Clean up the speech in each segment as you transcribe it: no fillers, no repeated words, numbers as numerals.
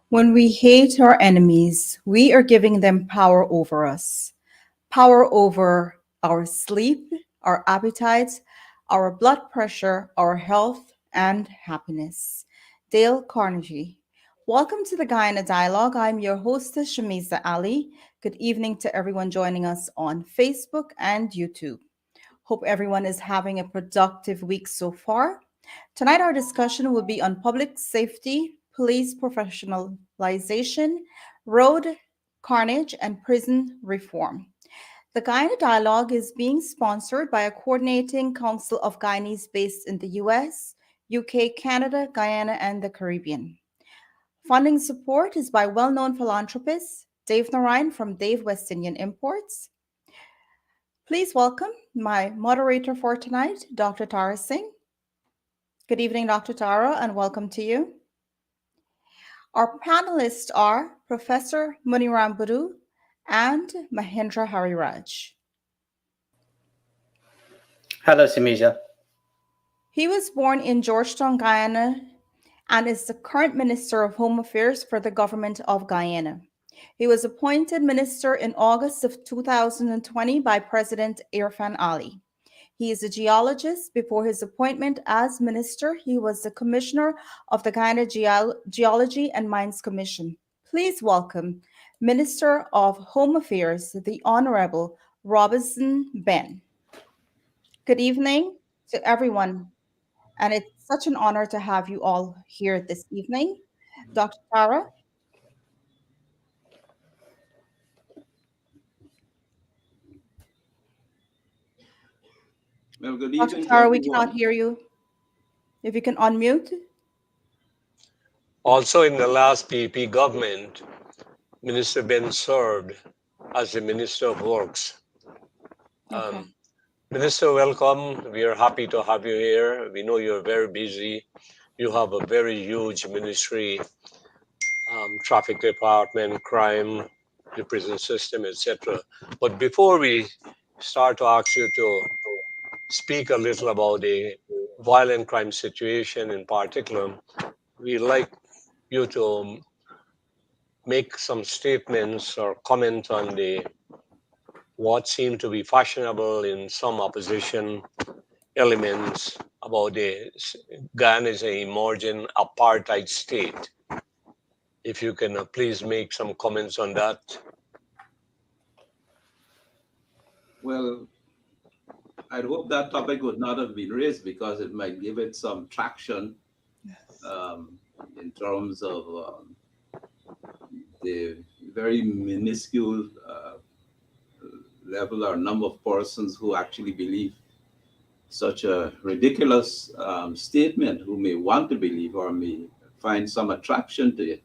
When we hate our enemies, we are giving them power over us, power over our sleep, our appetites, our blood pressure, our health, and happiness. Dale Carnegie. Welcome to the Guyana Dialogue. I'm your hostess, Shamiza Ali. Good evening to everyone joining us on Facebook and YouTube. Hope everyone is having a productive week so far. Tonight, our discussion will be on public safety, police professionalization, road carnage, and prison reform. The Guyana Dialogue is being sponsored by a coordinating council of Guyanese based in the US, UK, Canada, Guyana, and the Caribbean. Funding support is by well known philanthropist Dave Narayan from Dave West Indian Imports. Please welcome my moderator for tonight, Dr. Tara Singh. Good evening, Dr. Tara, and welcome to you. Our panelists are Professor Muniram Budu and Mahendra Hariraj. Hello, Simija. He was born in Georgetown, Guyana, and is the current Minister of Home Affairs for the Government of Guyana. He was appointed minister in August of 2020 by President Irfan Ali. He is a geologist. Before his appointment as minister, he was the commissioner of the Guyana Geology and Mines Commission. Please welcome Minister of Home Affairs, the Honorable Robeson Benn. Good evening to everyone, and it's such an honor to have you all here this evening. Dr. Tara? Well, good Dr. evening to Tara, we cannot everyone. hear you. If you can unmute. Also, in the last PEP government, Minister Benn served as the Minister of Works. Okay. Minister, welcome. We are happy to have you here. We know you're very busy. You have a very huge ministry, traffic department, crime, the prison system, etc. But before we start to ask you to speak a little about the violent crime situation in particular, we'd like you to make some statements or comment on the what seem to be fashionable in some opposition elements about the Guyana is an emerging apartheid state. If you can please make some comments on that. Well, I'd hope that topic would not have been raised because it might give it some traction in terms of the very minuscule level or number of persons who actually believe such a ridiculous statement, who may want to believe or may find some attraction to it.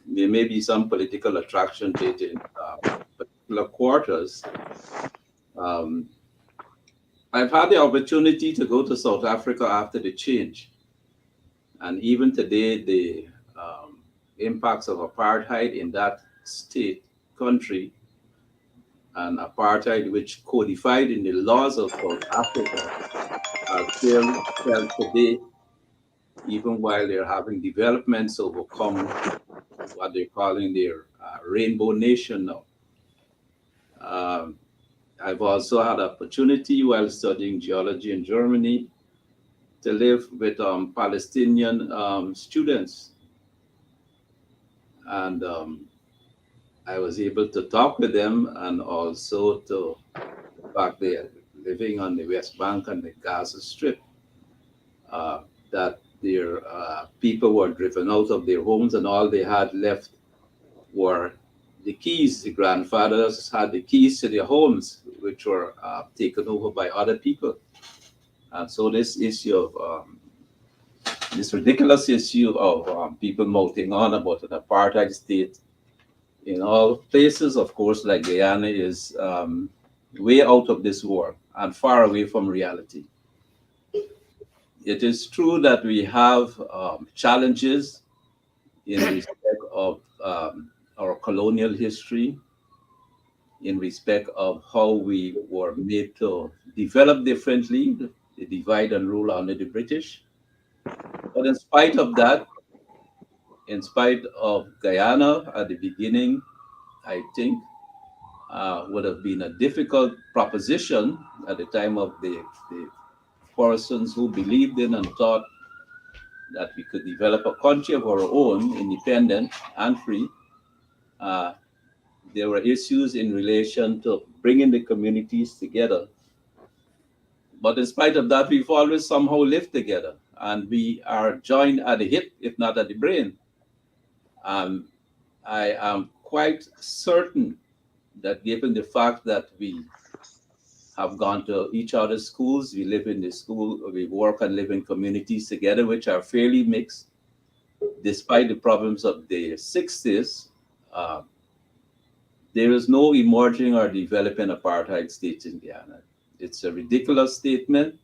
There may be some political attraction to it in particular quarters. Um, I've had the opportunity to go to South Africa after the change. And even today, the impacts of apartheid in that state, country, and apartheid, which codified in the laws of South Africa, are still felt today, even while they're having developments overcome what they're calling their rainbow nation now. Um, I've also had opportunity while studying geology in Germany to live with Palestinian students. And I was able to talk with them and also to, the fact they're living on the West Bank and the Gaza Strip, that their people were driven out of their homes and all they had left were the keys. The grandfathers had the keys to their homes, which were taken over by other people. And so this issue of this ridiculous issue of people mouthing on about an apartheid state in all places, of course, like Guyana, is way out of this world and far away from reality. It is true that we have challenges in respect of our colonial history, in respect of how we were made to develop differently, the divide and rule under the British. But in spite of that, in spite of Guyana at the beginning, I think would have been a difficult proposition at the time of the persons who believed in and thought that we could develop a country of our own, independent and free. Uh, there were issues in relation to bringing the communities together. But in spite of that, we've always somehow lived together, and we are joined at the hip, if not at the brain. Um, I am quite certain that given the fact that we have gone to each other's schools, we live in the school, we work and live in communities together, which are fairly mixed, despite the problems of the 60s, uh, there is no emerging or developing apartheid state in Guyana. It's a ridiculous statement.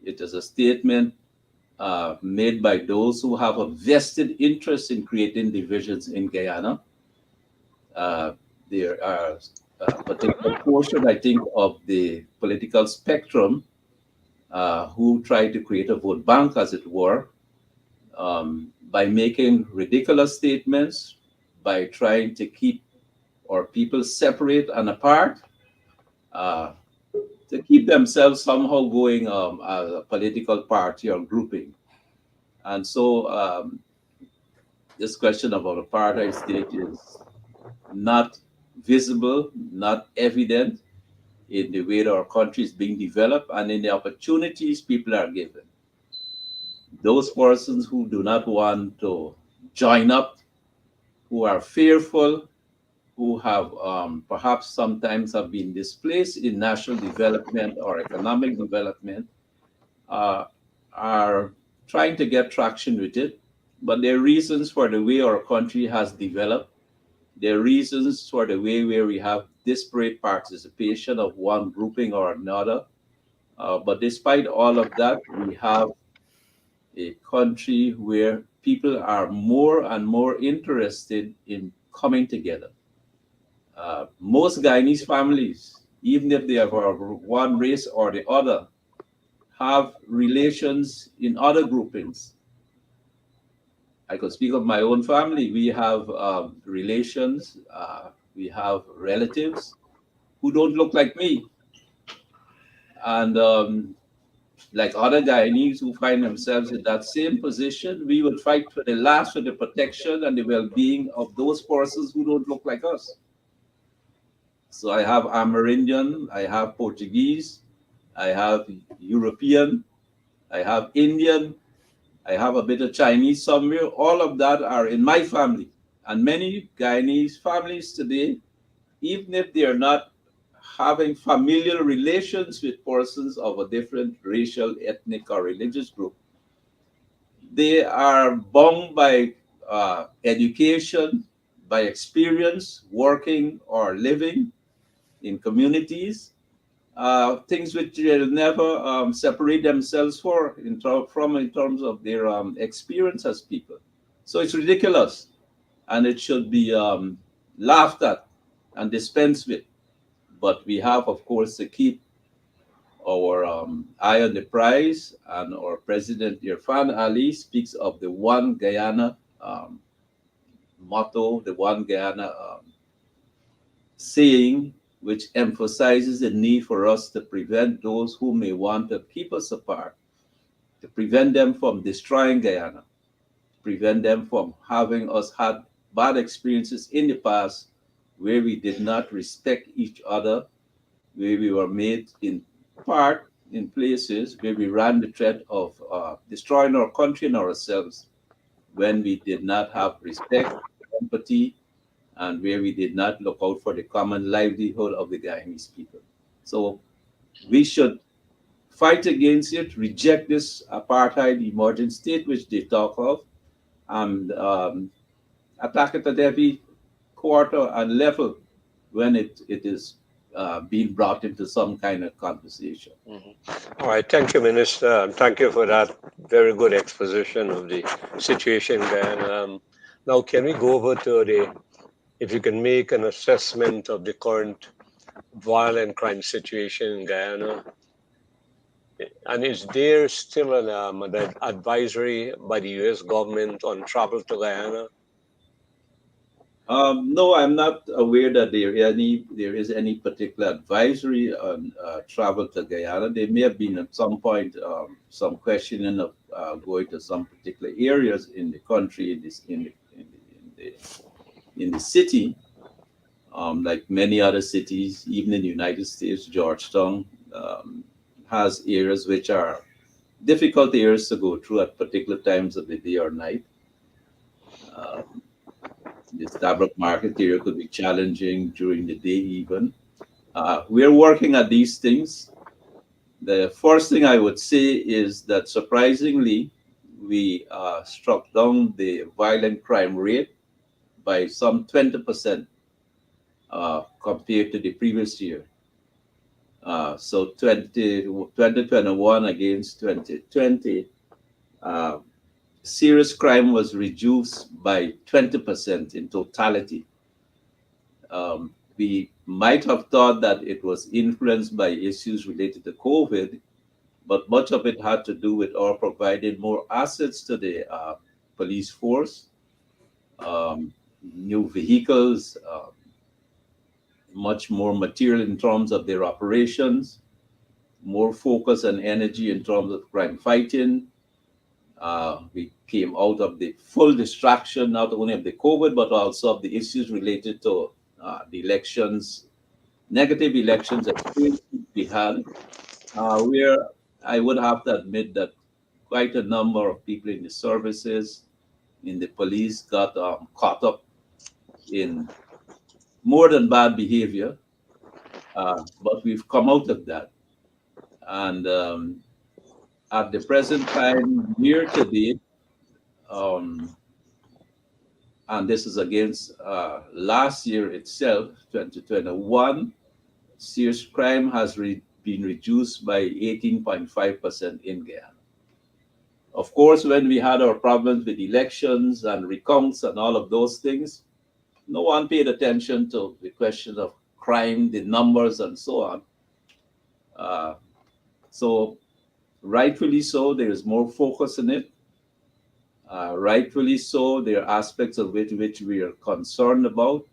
It is a statement made by those who have a vested interest in creating divisions in Guyana. Uh, there are a particular portion, I think, of the political spectrum who try to create a vote bank, as it were, by making ridiculous statements, by trying to keep our people separate and apart, uh, to keep themselves somehow going as a political party or grouping. And so this question about apartheid state is not visible, not evident in the way that our country is being developed and in the opportunities people are given. Those persons who do not want to join up, who are fearful, who have perhaps sometimes have been displaced in national development or economic development, uh, are trying to get traction with it. But there are reasons for the way our country has developed. There are reasons for the way where we have disparate participation of one grouping or another. But despite all of that, we have a country where people are more and more interested in coming together. Most Guyanese families, even if they are of one race or the other, have relations in other groupings. I could speak of my own family. We have relations, we have relatives who don't look like me. And like other Guyanese who find themselves in that same position, we would fight for the last for the protection and the well being of those persons who don't look like us. So I have Amerindian, I have Portuguese, I have European, I have Indian, I have a bit of Chinese somewhere. All of that are in my family. And many Guyanese families today, even if they are not having familial relations with persons of a different racial, ethnic, or religious group, they are bound by education, by experience, working or living in communities, things which they'll never separate themselves from in terms of their experience as people. So it's ridiculous, and it should be laughed at and dispensed with. But we have, of course, to keep our eye on the prize, and our president Irfan Ali speaks of the One Guyana motto, the One Guyana saying, which emphasizes the need for us to prevent those who may want to keep us apart, to prevent them from destroying Guyana, to prevent them from having us had bad experiences in the past where we did not respect each other, where we were made in part in places where we ran the threat of destroying our country and ourselves when we did not have respect, empathy, and where we did not look out for the common livelihood of the Guyanese people. So we should fight against it, reject this apartheid emergent state which they talk of, and attack it at every quarter and level when it is being brought into some kind of conversation. All right, thank you, Minister, and thank you for that very good exposition of the situation there. Now, can we go over to if you can make an assessment of the current violent crime situation in Guyana? And is there still an advisory by the U.S. government on travel to Guyana? No, I'm not aware that there is any particular advisory on travel to Guyana. There may have been at some point some questioning of going to some particular areas in the country, in the city, like many other cities, even in the United States. Georgetown has areas which are difficult areas to go through at particular times of the day or night. Uh, the Starbuck market area could be challenging during the day, even. We're working at these things. The first thing I would say is that surprisingly, we struck down the violent crime rate by some 20% compared to the previous year. So 2021 against 2020, uh, serious crime was reduced by 20% in totality. We might have thought that it was influenced by issues related to COVID, but much of it had to do with our providing more assets to the police force, um, new vehicles, much more material in terms of their operations, more focus and energy in terms of crime fighting. We came out of the full distraction, not only of the COVID, but also of the issues related to the elections, negative elections experience we had, where I would have to admit that quite a number of people in the services, in the police, got caught up in more than bad behavior. But we've come out of that. And at the present time, year to date, um, and this is against last year itself, 2021, serious crime has been reduced by 18.5% in Guyana. Of course, when we had our problems with elections and recounts and all of those things, no one paid attention to the question of crime, the numbers, and so on. Uh, so, rightfully so, there is more focus in it. Rightfully so, there are aspects of it which we are concerned about.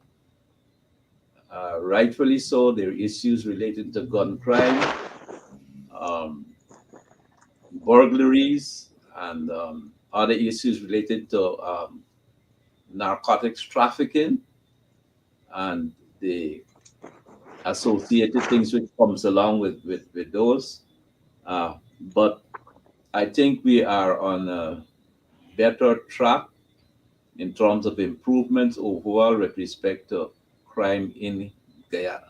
Rightfully so, there are issues related to gun crime, um, burglaries, and other issues related to narcotics trafficking and the associated things which comes along with those. Uh, but I think we are on a better track in terms of improvements overall with respect to crime in Guyana.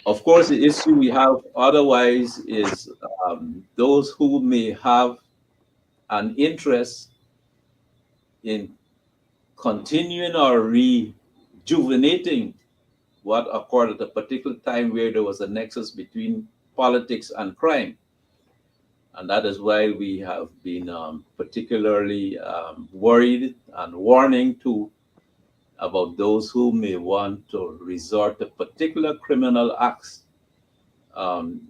Of course, the issue we have otherwise is those who may have an interest in continuing or rejuvenating what occurred at a particular time where there was a nexus between politics and crime. And that is why we have been particularly worried and warning too about those who may want to resort to particular criminal acts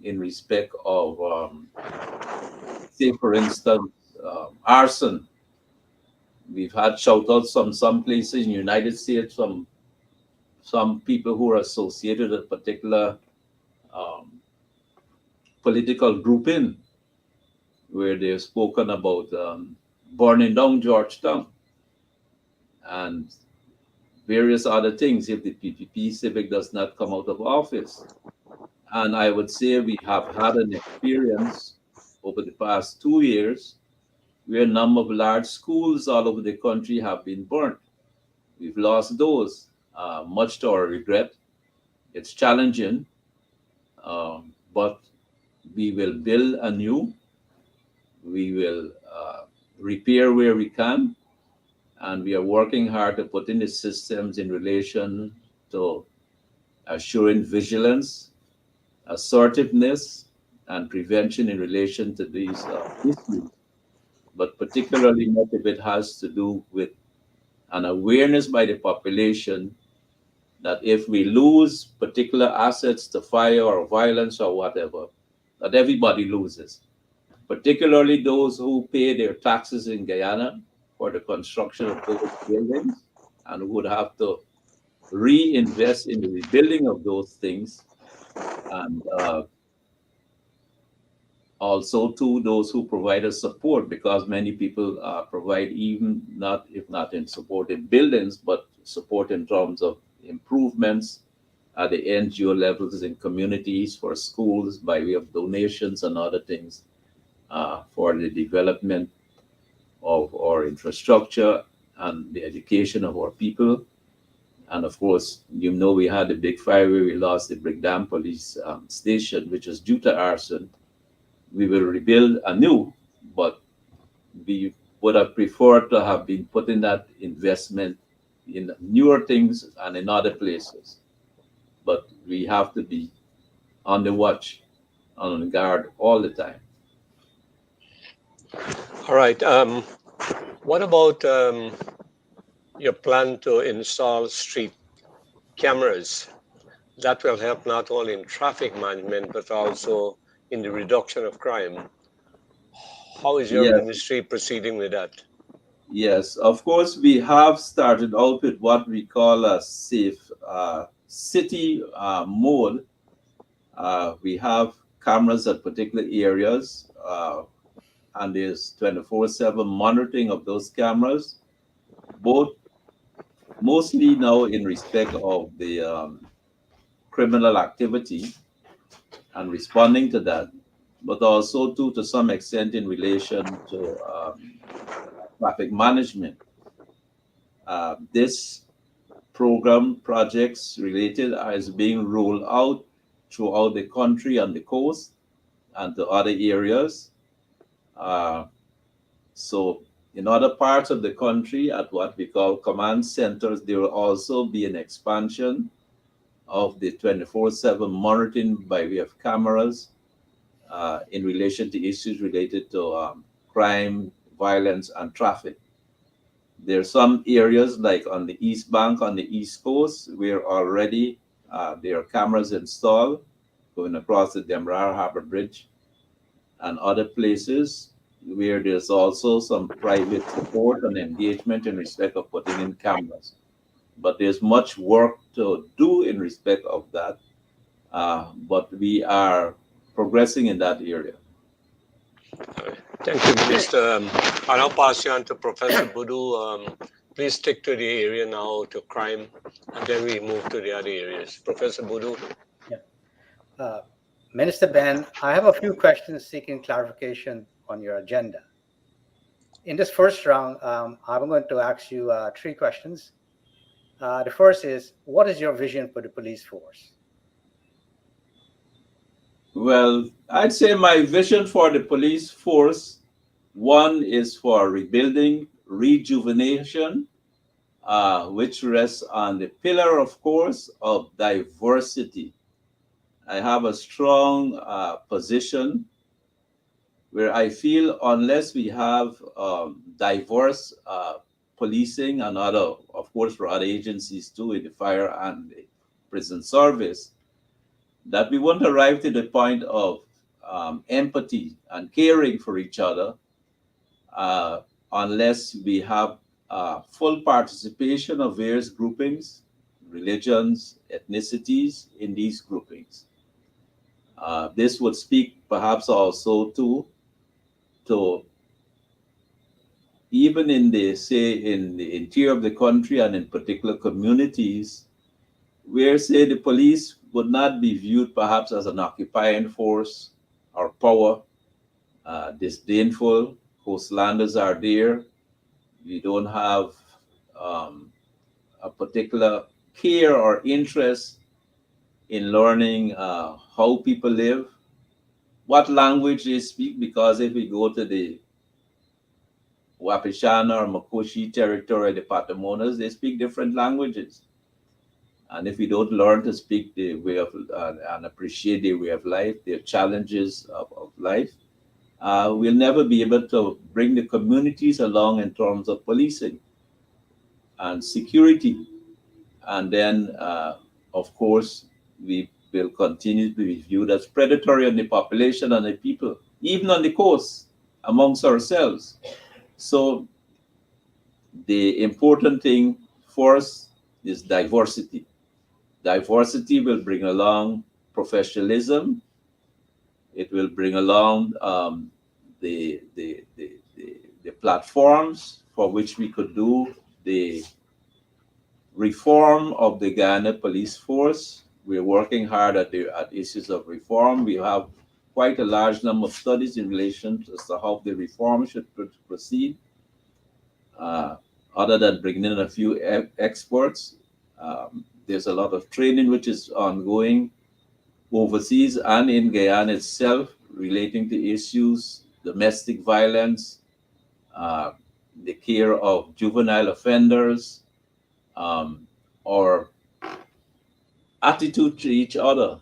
in respect of, say, for instance, arson. We've had shout outs from some places in the United States from some people who are associated with a particular um, political grouping where they've spoken about burning down Georgetown and various other things if the PPP civic does not come out of office. And I would say we have had an experience over the past 2 years where a number of large schools all over the country have been burnt. We've lost those, much to our regret. It's challenging, but we will build anew. We will repair where we can, and we are working hard to put in the systems in relation to assuring vigilance, assertiveness, and prevention in relation to these issues. But particularly, much of it has to do with an awareness by the population that if we lose particular assets to fire or violence or whatever, that everybody loses, particularly those who pay their taxes in Guyana for the construction of those buildings and would have to reinvest in the rebuilding of those things, and also to those who provide us support, because many people provide, even not, if not in support in buildings, but support in terms of improvements at the NGO levels in communities, for schools by way of donations and other things, for the development of our infrastructure and the education of our people. And of course, we had a big fire where we lost the Brickdam police station, which was due to arson. We will rebuild anew, but we would have preferred to have been putting that investment in newer things and in other places. But we have to be on the watch, on the guard all the time. All right. What about your plan to install street cameras? That will help not only in traffic management, but also in the reduction of crime. How is your Yes, ministry proceeding with that? yes. Of course, we have started out with what we call a safe city mode. We have cameras at particular areas, and there's 24/7 monitoring of those cameras, both mostly now in respect of the criminal activity and responding to that, but also to some extent in relation to traffic management. This program projects related is being rolled out throughout the country and the coast and to other areas. Uh, so in other parts of the country, at what we call command centers, there will also be an expansion of the 24/7 monitoring by way of cameras in relation to issues related to crime, violence, and traffic. There are some areas like on the East Bank, on the East Coast, where already there are cameras installed going across the Demerara Harbor Bridge, and other places where there's also some private support and engagement in respect of putting in cameras. But there's much work to do in respect of that, but we are progressing in that area. Thank you, Minister. I'll now pass you on to Professor Budu. Please stick to the area now, to crime, and then we move to the other areas. Professor Budu. Minister Benn, I have a few questions seeking clarification on your agenda. In this first round, I'm going to ask you 3 questions. The first is, what is your vision for the police force? Well, I'd say my vision for the police force, one is for rebuilding, rejuvenation, which rests on the pillar, of course, of diversity. I have a strong position where I feel unless we have diverse policing and other, of course, for other agencies too, in the fire and the prison service, that we won't arrive to the point of empathy and caring for each other unless we have full participation of various groupings, religions, ethnicities in these groupings. This would speak perhaps also to even in the, say, in the interior of the country and in particular communities where, say, the police would not be viewed perhaps as an occupying force or power, disdainful, coastlanders are there. We don't have a particular care or interest in learning how people live, what language they speak, because if we go to the Wapishana or Makoshi territory, the Patamonas, they speak different languages. And if we don't learn to speak the way of and appreciate the way of life, their challenges of life, we'll never be able to bring the communities along in terms of policing and security. And then, of course, we will continue to be viewed as predatory on the population and the people, even on the coast, amongst ourselves. So the important thing for us is diversity. Diversity will bring along professionalism. It will bring along the, the, the, the platforms for which we could do the reform of the Guyana police force. We're working hard at issues of reform. We have quite a large number of studies in relation to, as to how the reform should proceed. Uh, Other than bringing in a few experts, there's a lot of training which is ongoing overseas and in Guyana itself relating to issues, domestic violence, uh, the care of juvenile offenders, um, or attitude to each other,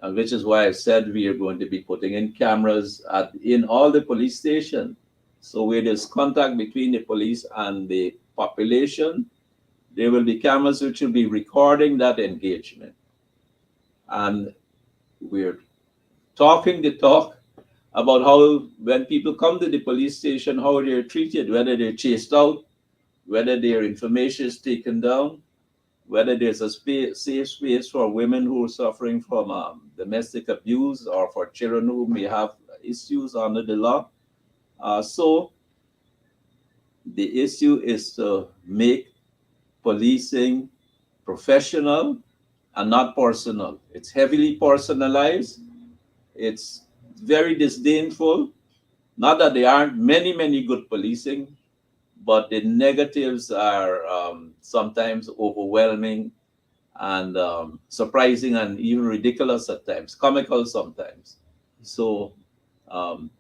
and which is why I said we are going to be putting in cameras in all the police stations. So where there's contact between the police and the population, there will be cameras which will be recording that engagement. And we're talking the talk about how when people come to the police station, how they're treated, whether they're chased out, whether their information is taken down, whether there's a safe space for women who are suffering from domestic abuse or for children who may have issues under the law. So the issue is to make policing professional and not personal. It's heavily personalized. It's very disdainful. Not that there aren't many, many good policing, but the negatives are sometimes overwhelming and surprising and even ridiculous at times, comical sometimes. So um,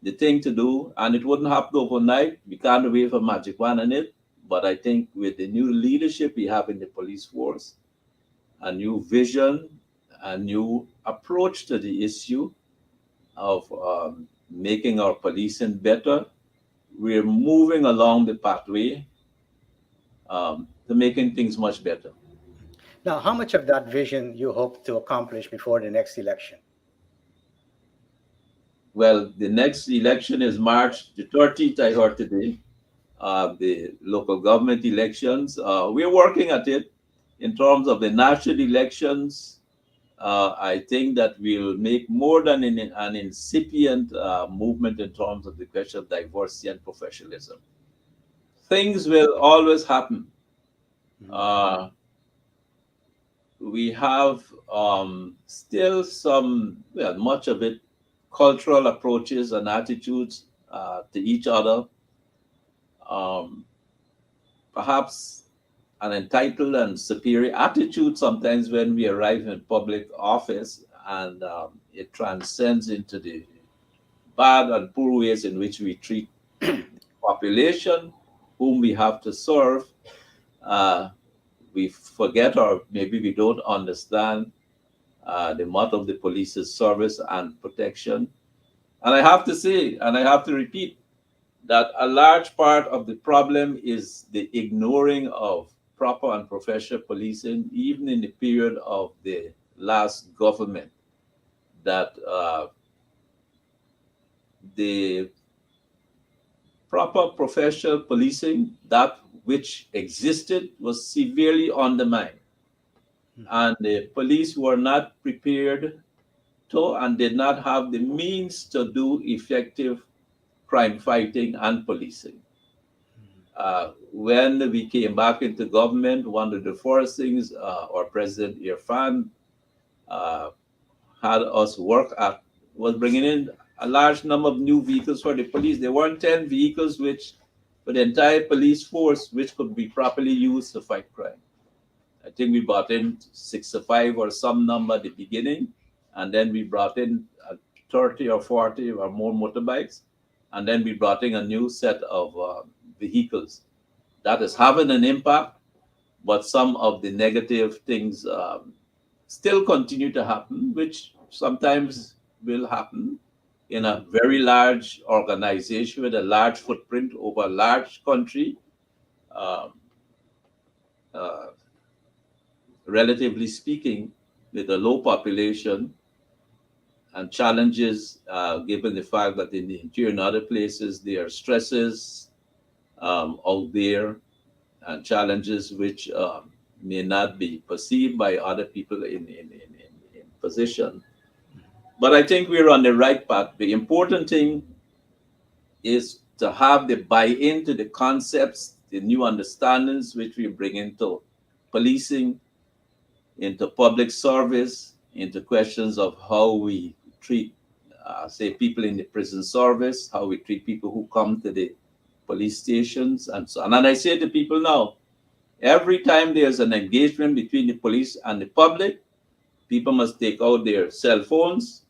the thing to do, and it wouldn't happen overnight. We can't wave a magic wand on it. But I think with the new leadership we have in the police force, a new vision, a new approach to the issue of making our policing better, we're moving along the pathway to making things much better. Now, how much of that vision you hope to accomplish before the next election? Well, the next election is March the 30th, I heard today, the local government elections. We're working at it. In terms of the national elections, I think that we'll make more than an incipient movement in terms of the question of diversity and professionalism. Things will always happen. Uh, we have still some, well, much of it, cultural approaches and attitudes to each other. Um, Perhaps an entitled and superior attitude sometimes when we arrive in public office, and it transcends into the bad and poor ways in which we treat the population whom we have to serve. Uh, we forget, or maybe we don't understand, the motto of the police is service and protection. And I have to say, and I have to repeat, that a large part of the problem is the ignoring of proper and professional policing, even in the period of the last government, that the proper professional policing, that which existed, was severely undermined. And the police were not prepared to and did not have the means to do effective crime fighting and policing. When we came back into government, one of the first things our President Irfan uh, had us work at was bringing in a large number of new vehicles for the police. There weren't 10 vehicles which, for the entire police force, which could be properly used to fight crime. I think we brought in 65 or some number at the beginning, and then we brought in 30 or 40 or more motorbikes, and then we brought in a new set of vehicles. That is having an impact, but some of the negative things still continue to happen, which sometimes will happen in a very large organization with a large footprint over a large country. Um, uh, Relatively speaking, with a low population and challenges, given the fact that in the interior and other places there are stresses out there and challenges which may not be perceived by other people in position. But I think we're on the right path. The important thing is to have the buy-in to the concepts, the new understandings which we bring into policing, into public service, into questions of how we treat, say, people in the prison service, how we treat people who come to the police stations, and so on. And I say to people now, every time there's an engagement between the police and the public, people must take out their cell phones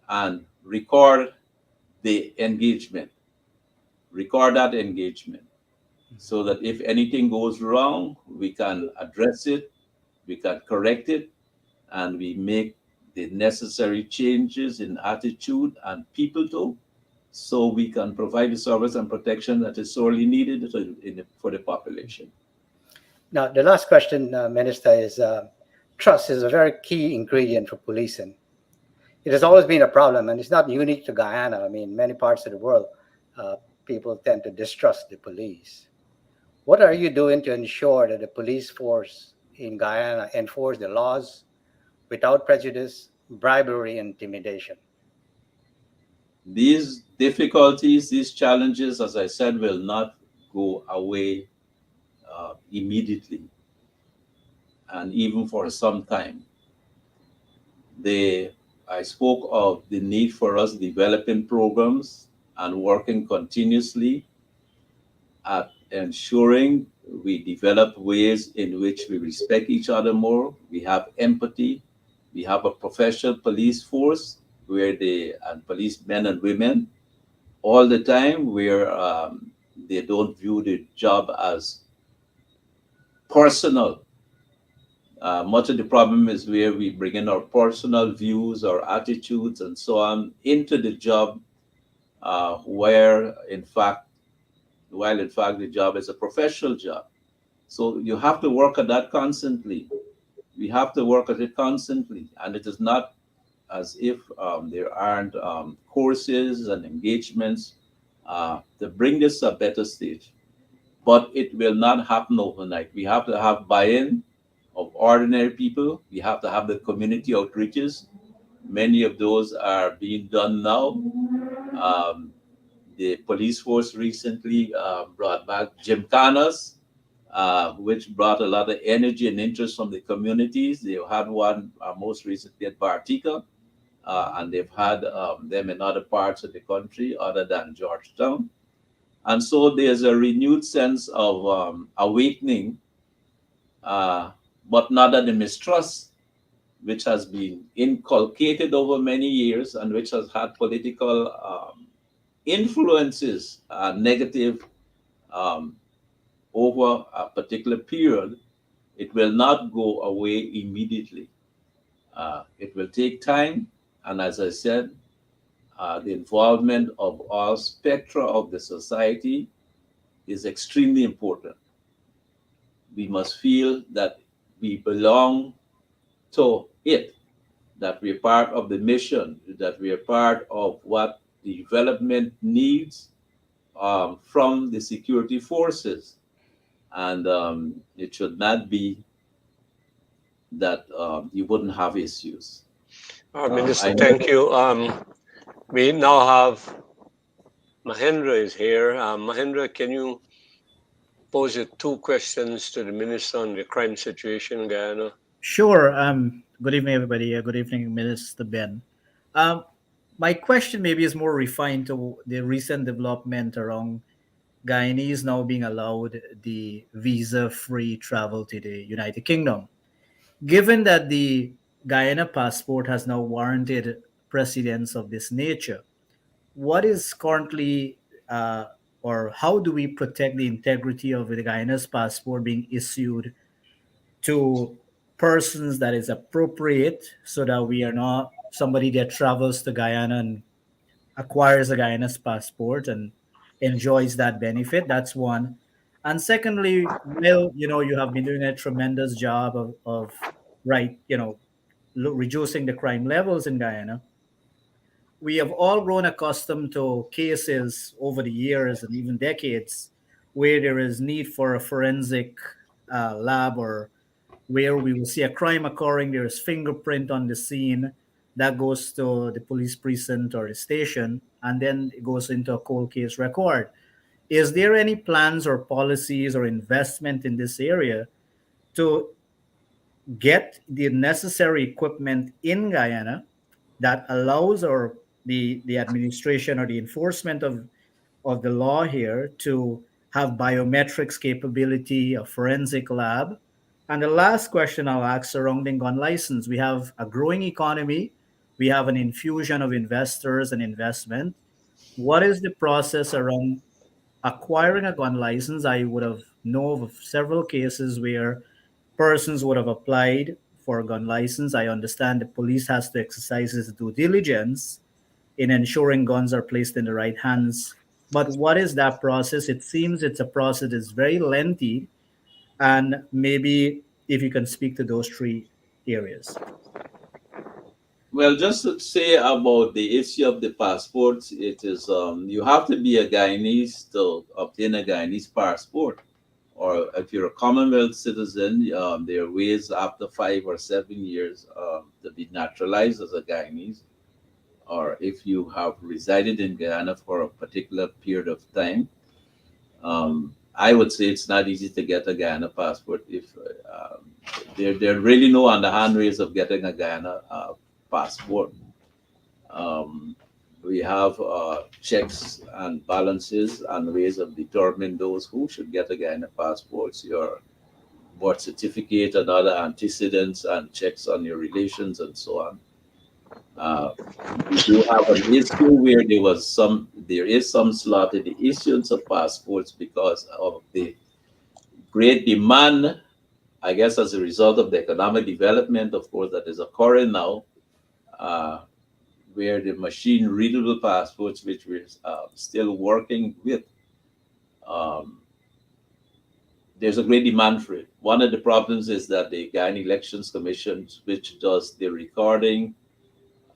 and the engagement, record that engagement, so that if anything goes wrong, we can address it, we can correct it, and we make the necessary changes in attitude and people too, so we can provide the service and protection that is sorely needed for the population. Now, the last question, Minister, is trust is a very key ingredient for policing. It has always been a problem, and it's not unique to Guyana. I mean, many parts of the world, uh, people tend to distrust the police. What are you doing to ensure that the police force in Guyana enforce the laws without prejudice, bribery, and intimidation? These difficulties, these challenges, as I said, will not go away immediately and even for some time. I spoke of the need for us developing programs and working continuously at ensuring we develop ways in which we respect each other more, we have empathy, we have a professional police force where and police men and women all the time where they don't view the job as personal. Much of the problem is where we bring in our personal views, our attitudes, and so on into the job, where in fact, while in fact the job is a professional job. So you have to work at that constantly. We have to work at it constantly, and it is not as if there aren't courses and engagements to bring this to a better stage. But it will not happen overnight. We have to have buy-in of ordinary people. We have to have the community outreaches. Many of those are being done now. Um, the police force recently brought back gymkhanas, which brought a lot of energy and interest from the communities. They had one most recently at Bartica, and they've had them in other parts of the country other than Georgetown. And so there's a renewed sense of awakening, uh, but not that the mistrust which has been inculcated over many years and which has had political influences, negative, um, over a particular period. It will not go away immediately. It will take time. And as I said, the involvement of all spectra of the society is extremely important. We must feel that we belong to it, that we're part of the mission, that we are part of what the development needs from the security forces. And it should not be that you wouldn't have issues. Minister, I know. thank you. We now have Mahendra is here. Mahendra, can you pose your two questions to the minister on the crime situation in Guyana? Sure. Good evening, everybody. Good evening, Minister Ben. Um, my question maybe is more refined to the recent development around Guyanese now being allowed the visa-free travel to the United Kingdom. Given that the Guyana passport has now warranted precedents of this nature, what is currently or how do we protect the integrity of the Guyana's passport being issued to persons that is appropriate so that we are not somebody that travels to Guyana and acquires a Guyana's passport and enjoys that benefit? That's one. And secondly, well, you have been doing a tremendous job of right, reducing the crime levels in Guyana, we have all grown accustomed to cases over the years and even decades where there is need for a forensic lab, or where we will see a crime occurring, there is fingerprint on the scene that goes to the police precinct or the station, and then it goes into a cold case record. Is there any plans or policies or investment in this area to get the necessary equipment in Guyana that allows, or the administration or the enforcement of the law here, to have biometrics capability, a forensic lab? And the last question I'll ask surrounding gun license: we have a growing economy, we have an infusion of investors and investment. What is the process around acquiring a gun license? I would have known of several cases where persons would have applied for a gun license. I understand the police has to exercise its due diligence in ensuring guns are placed in the right hands. But what is that process? It seems it's a process that's very lengthy, and maybe if you can speak to those three areas. Well, just to say about the issue of the passports, it is you have to be a Guyanese to obtain a Guyanese passport, or if you're a Commonwealth citizen, there are ways after 5 or 7 years to be naturalized as a Guyanese, or if you have resided in Guyana for a particular period of time. I would say it's not easy to get a Guyana passport. If there are really no underhand ways of getting a Guyana passport. Um, we have checks and balances and ways of determining those who should get a Guyana passports, your birth certificate and other antecedents and checks on your relations and so on. Uh, we do have an issue where there is some slot in the issuance of passports because of the great demand, I guess, as a result of the economic development, of course, that is occurring now, uh, where the machine readable passports, which we're still working with, um, there's a great demand for it. One of the problems is that the Guyana Elections Commission, which does the recording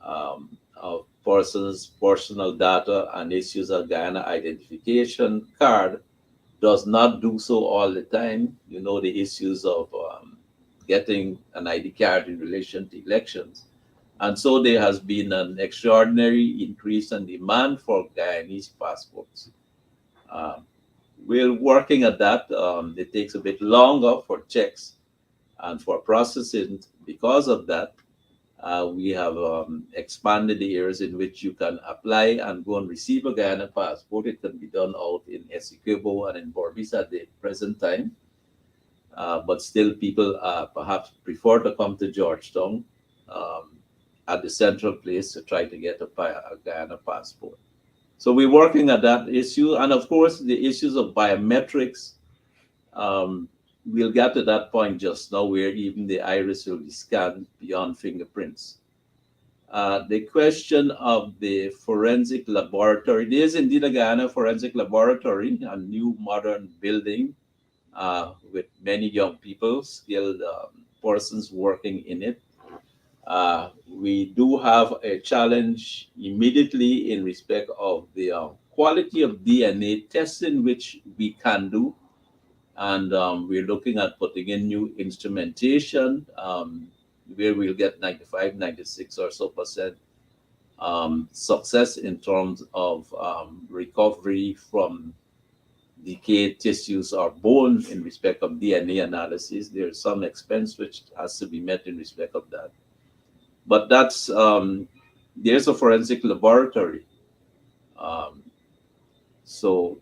of persons' personal data and issues a Guyana identification card, does not do so all the time. You know, the issues of getting an ID card in relation to elections. And so there has been an extraordinary increase in demand for Guyanese passports. Uh, we're working at that. It takes a bit longer for checks and for processing. Because of that, we have expanded the areas in which you can apply and go and receive a Guyana passport. It can be done out in Essequibo and in Berbice at the present time. But still, people perhaps prefer to come to Georgetown at the central place to try to get a Guyana passport. So we're working at that issue. And of course, the issues of biometrics, um, we'll get to that point just now where even the iris will be scanned beyond fingerprints. The question of the forensic laboratory, there is indeed a Guyana forensic laboratory, a new modern building with many young people, skilled persons working in it. We do have a challenge immediately in respect of the quality of DNA testing, which we can do. And we're looking at putting in new instrumentation where we'll get 95, 96 or so percent success in terms of recovery from decayed tissues or bone in respect of DNA analysis. There's some expense which has to be met in respect of that. But there's a forensic laboratory. Um, so,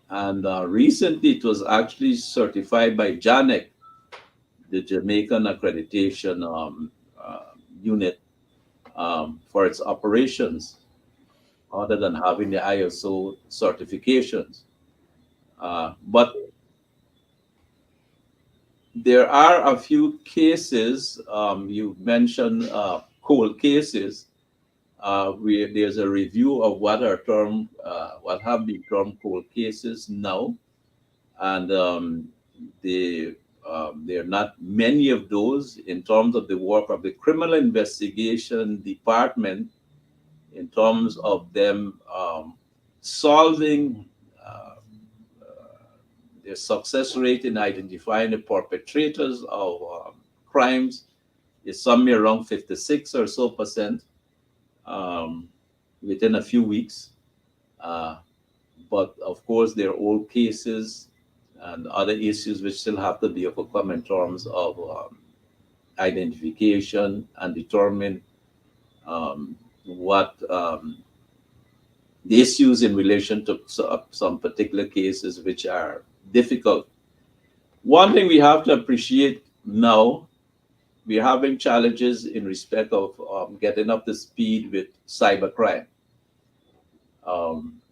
and recently it was actually certified by JANEC, the Jamaican Accreditation Unit, for its operations, other than having the ISO certifications. But there are a few cases, you mentioned cold cases, where there's a review of what have been termed cold cases now, and the there are not many of those in terms of the work of the criminal investigation department, in terms of them solving uh, their success rate in identifying the perpetrators of crimes is somewhere around 56 or so percent um, within a few weeks. Uh, but of course, there are old cases and other issues which still have to be overcome in terms of identification and determine what the issues in relation to some particular cases which are difficult. One thing we have to appreciate now, we're having challenges in respect of getting up to speed with cybercrime.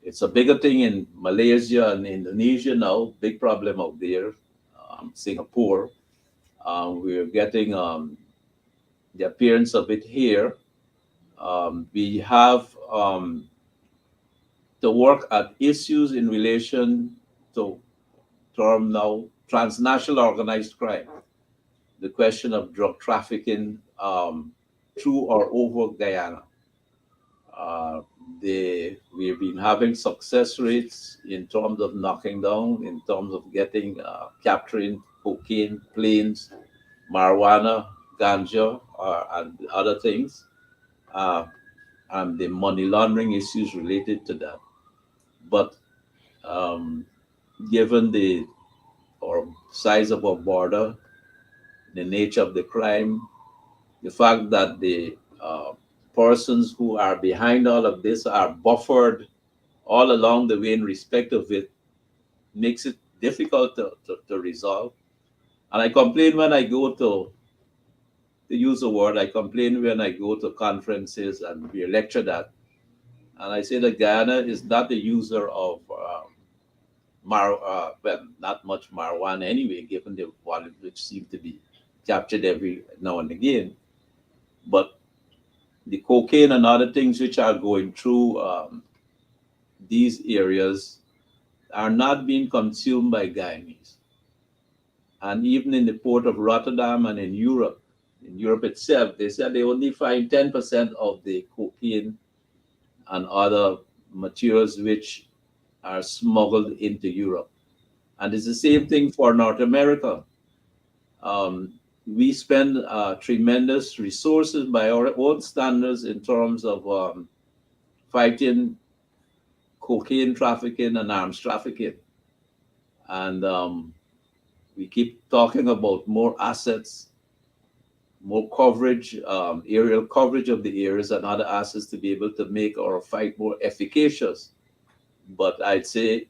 It's a bigger thing in Malaysia and Indonesia now, big problem out there. Singapore, we're getting the appearance of it here. We have to work at issues in relation to term now transnational organized crime, the question of drug trafficking through or over Guyana. Uh, we've been having success rates in terms of knocking down, in terms of getting, capturing cocaine, planes, marijuana, ganja, and other things, uh, and the money laundering issues related to that. But um, given the or size of our border, the nature of the crime, the fact that the persons who are behind all of this are buffered all along the way in respect of it, makes it difficult to resolve. And I complain when I go to use a word, I complain when I go to conferences and we lecture that. And I say that Guyana is not a user of well, not much marijuana anyway, given the volume which seem to be captured every now and again. But the cocaine and other things which are going through these areas are not being consumed by Guyanese. And even in the port of Rotterdam and in Europe itself, they said they only find 10% of the cocaine and other materials which are smuggled into Europe. And it's the same thing for North America. We spend tremendous resources by our own standards in terms of fighting cocaine trafficking and arms trafficking. And we keep talking about more assets, more coverage, aerial coverage of the areas and other assets to be able to make our fight more efficacious. But I'd say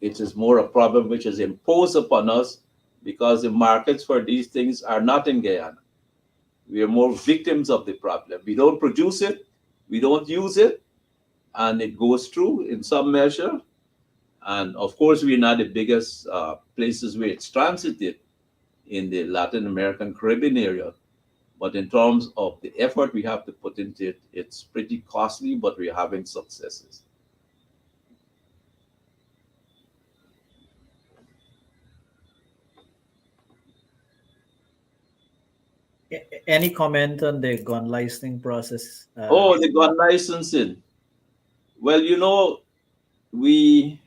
it is more a problem which is imposed upon us because the markets for these things are not in Guyana. We are more victims of the problem. We don't produce it, we don't use it, and it goes through in some measure. And of course, we're not the biggest places where it's transited in the Latin American Caribbean area. But in terms of the effort we have to put into it, it's pretty costly, but we're having successes. Any comment on the gun licensing process? Oh, the gun licensing. Well, we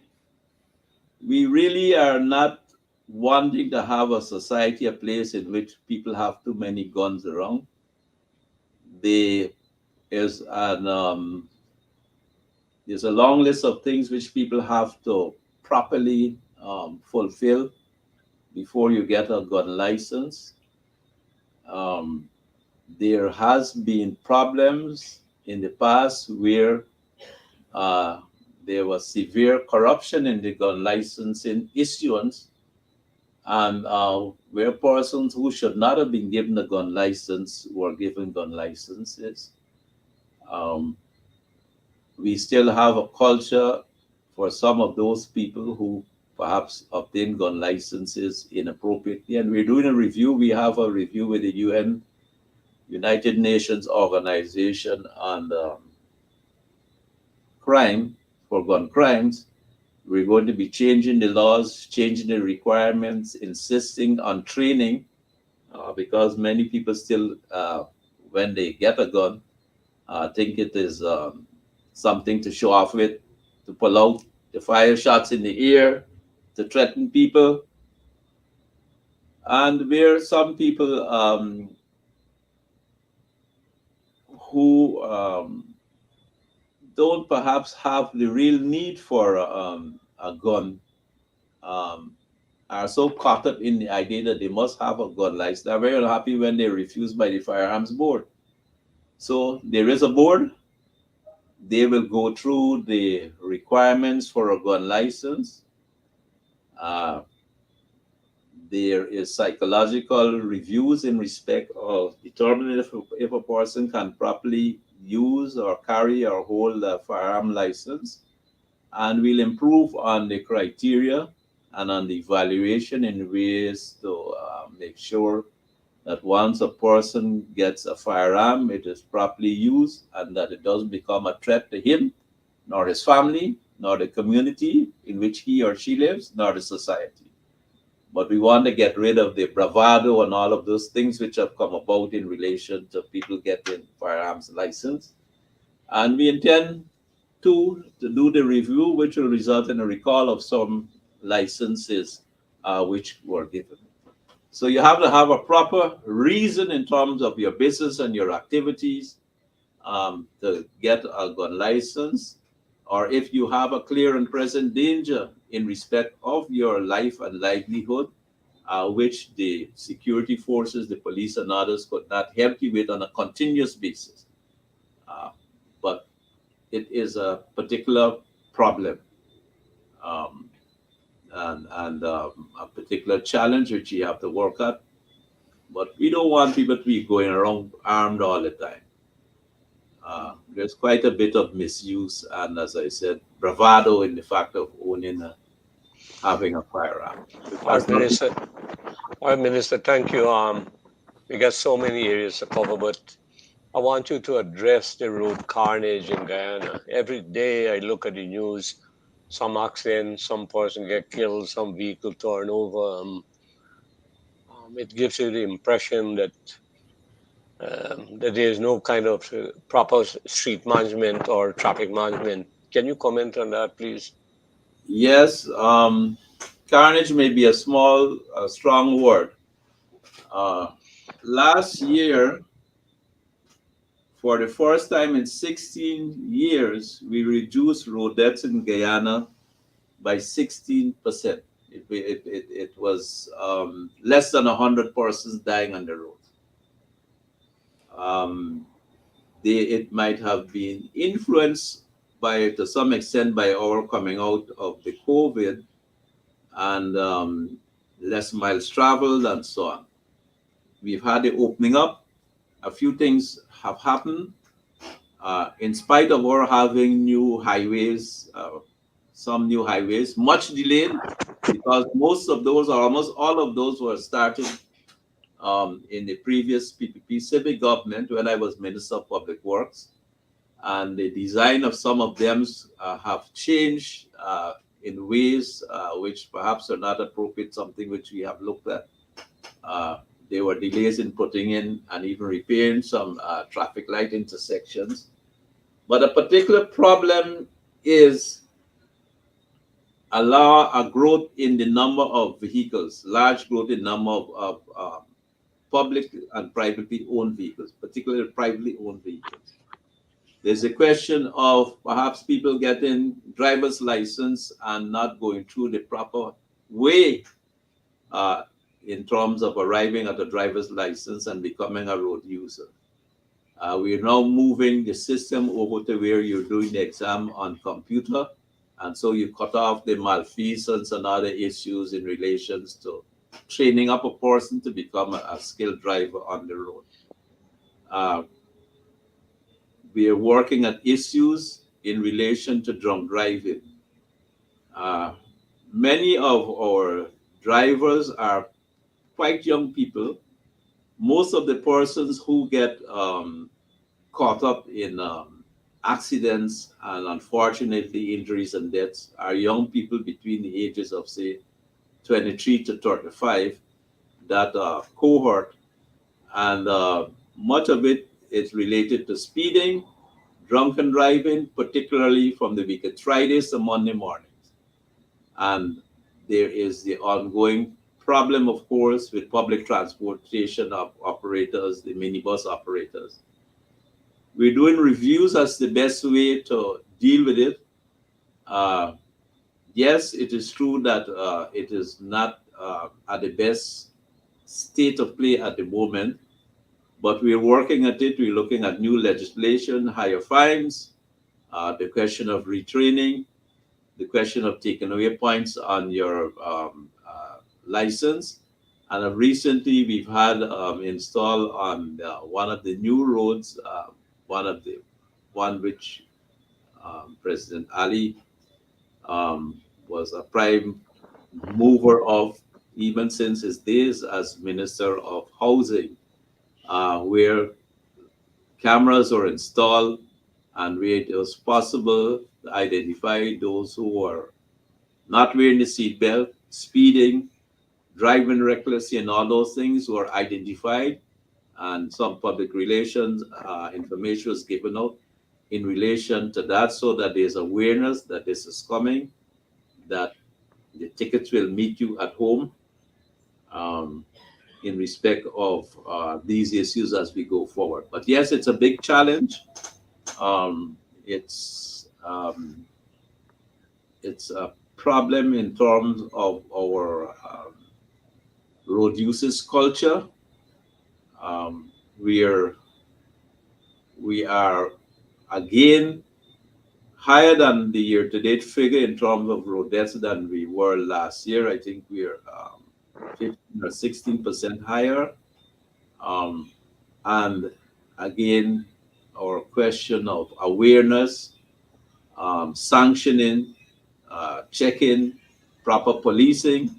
we really are not wanting to have a society, a place in which people have too many guns around. There is there's a long list of things which people have to properly fulfill before you get a gun license. Um, there has been problems in the past where uh, there was severe corruption in the gun licensing issuance, and where persons who should not have been given a gun license were given gun licenses. Um, we still have a culture for some of those people who perhaps obtain gun licenses inappropriately. And we're doing a review. We have a review with the UN, United Nations Organization on crime for gun crimes. We're going to be changing the laws, changing the requirements, insisting on training, because many people still, when they get a gun, think it is something to show off with, to pull out, to fire shots in the air, to threaten people. And where some people who don't perhaps have the real need for a gun, um, are so caught up in the idea that they must have a gun license. They're very unhappy when they're refused by the firearms board. So there is a board. They will go through the requirements for a gun license. Uh, there is psychological reviews in respect of determining if a person can properly use or carry or hold a firearm license. And we'll improve on the criteria and on the evaluation in ways to make sure that once a person gets a firearm, it is properly used and that it doesn't become a threat to him, nor his family, nor the community in which he or she lives, nor the society. But we want to get rid of the bravado and all of those things which have come about in relation to people getting firearms license. And we intend to do the review, which will result in a recall of some licenses which were given. So you have to have a proper reason in terms of your business and your activities to get a gun license, or if you have a clear and present danger in respect of your life and livelihood, which the security forces, the police, and others could not help you with on a continuous basis. Uh, but it is a particular problem um, and a particular challenge which you have to work at. But we don't want people to be going around armed all the time. There's quite a bit of misuse and, as I said, bravado in the fact of owning having a firearm. Our That's not. minister, our minister, thank you. We got so many areas to cover, but I want you to address the road carnage in Guyana. Every day I look at the news, some accident, some person get killed, some vehicle torn over. It gives you the impression that there is no kind of proper street management or traffic management. Can you comment on that, please? Yes, carnage may be a strong word. Uh, Last year, for the first time in 16 years, we reduced road deaths in Guyana by 16%. It was less than 100 persons dying on the road. Um, it might have been influenced by, to some extent, by our coming out of the COVID and less miles traveled and so on. We've had the opening up. A few things have happened. In spite of our having new highways, some new highways, much delayed, because most of those, or almost all of those, were started in the previous PPP civic government when I was Minister of Public Works. And the design of some of them have changed in ways which perhaps are not appropriate, something which we have looked at. There were delays in putting in and even repairing some traffic light intersections. But a particular problem is a growth in the number of vehicles, large growth in number of public and privately owned vehicles, particularly privately owned vehicles. There's a question of perhaps people getting driver's license and not going through the proper way uh, in terms of arriving at a driver's license and becoming a road user. We're now moving the system over to where you're doing the exam on computer. And so you cut off the malfeasance and other issues in relations to training up a person to become a skilled driver on the road. We are working at issues in relation to drunk driving. Uh, Many of our drivers are quite young people. Most of the persons who get caught up in accidents and unfortunately injuries and deaths are young people between the ages of, say, 23 to 35, that cohort. And much of it is related to speeding, drunken driving, particularly from the weekend, Fridays to Monday mornings. And there is the ongoing problem, of course, with public transportation operators, the minibus operators. We're doing reviews as the best way to deal with it. Uh, yes, it is true that it is not at the best state of play at the moment, but we're working at it. We're looking at new legislation, higher fines, the question of retraining, the question of taking away points on your license. And recently, we've had installed on one of the new roads, one which President Ali um, was a prime mover of even since his days as Minister of Housing, where cameras are installed and where it was possible to identify those who were not wearing the seatbelt, speeding, driving recklessly, and all those things were identified. And some public relations information was given out in relation to that so that there's awareness that this is coming, that the tickets will meet you at home um, in respect of these issues as we go forward. But yes, it's a big challenge. Um, it's um, it's a problem in terms of our road uses culture. Um, we are we are again higher than the year-to-date figure in terms of road deaths than we were last year. I think we are 15 or 16% higher. Um, and again, our question of awareness, sanctioning, checking, proper policing,